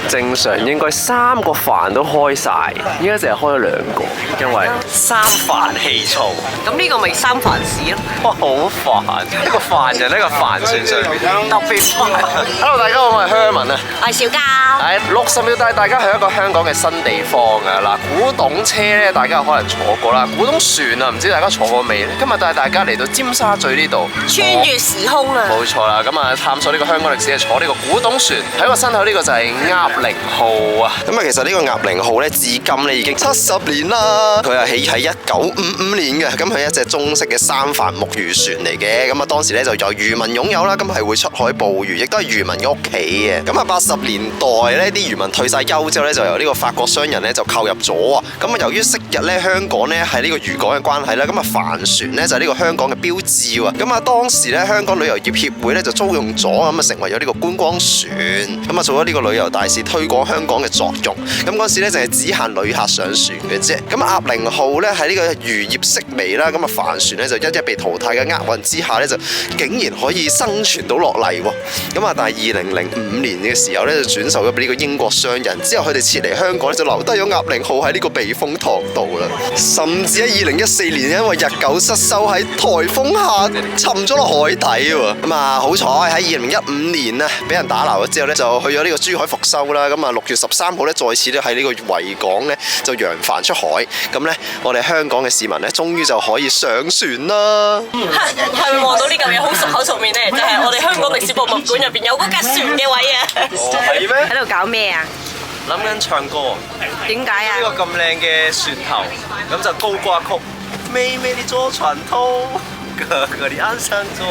正常應該3個帆都開晒，依家淨係開咗2個，因為三帆氣躁。咁呢個咪三藩市咯？哇，好煩！一個凡人，一個帆船上面特別煩。Hello， 大家好，我係Herman啊。我係小嘉。係60秒帶大家去一個香港嘅新地方啊！嗱，古董車咧，大家有可能坐過啦。古董船啊，唔知大家坐過未咧？今日帶大家嚟到尖沙咀呢度，穿越時空啊！冇錯啦，咁啊探索呢個香港歷史，係坐呢個古董船。喺我身後呢個就係鴨鈴號啊！咁啊，其實呢個鴨鈴號咧，至今咧已經70年啦。佢係起喺1955年嘅，咁佢係一隻中式嘅三帆木魚船嚟嘅。咁啊，當時咧就由漁民擁有啦，咁係會出海捕魚，亦都係漁民嘅屋企嘅。咁啊，80年代咧，啲漁民退晒休之後咧，就由呢個法國商人咧就購入咗啊。咁啊，由於昔日咧香港咧係呢個漁港嘅關係啦，咁啊帆船咧就係呢個香港嘅標誌喎。咁啊，當時咧香港旅遊業協會咧就租用咗，咁啊成為咗呢個觀光船，咁啊做咗呢個旅遊大使，推廣香港嘅作用。咁嗰時咧就係只限旅客上船嘅啫。咁鴨鈴號咧喺呢個漁業式微啦，咁啊帆船咧就一一被淘汰嘅厄運之下咧，就竟然可以生存到落嚟喎。咁啊，但係2005年嘅時候咧就轉售咗俾呢個英國商人，之後佢哋撤離香港咧就留低咗鴨鈴號喺呢個避風塘度啦。甚至喺2014年因為日久失修喺颱風下沉咗落海底喎。咁啊好彩喺2015年啊俾人打撈咗之後咧就去咗呢個珠海復修啦。咁啊6月13號咧再次咧喺呢個維港咧就揚帆出海。咁咧我哋香港嘅市民咧終於就可以上船啦。係咪望到呢嚿嘢好熟口熟面咧？就係我哋香港歷史博物館入邊有嗰架船嘅位啊！哦，係咩？喺度搞咩啊？諗緊唱歌。點解啊？呢個咁靚嘅船頭，咁就高掛曲。妹妹你坐船頭，哥哥你岸上坐。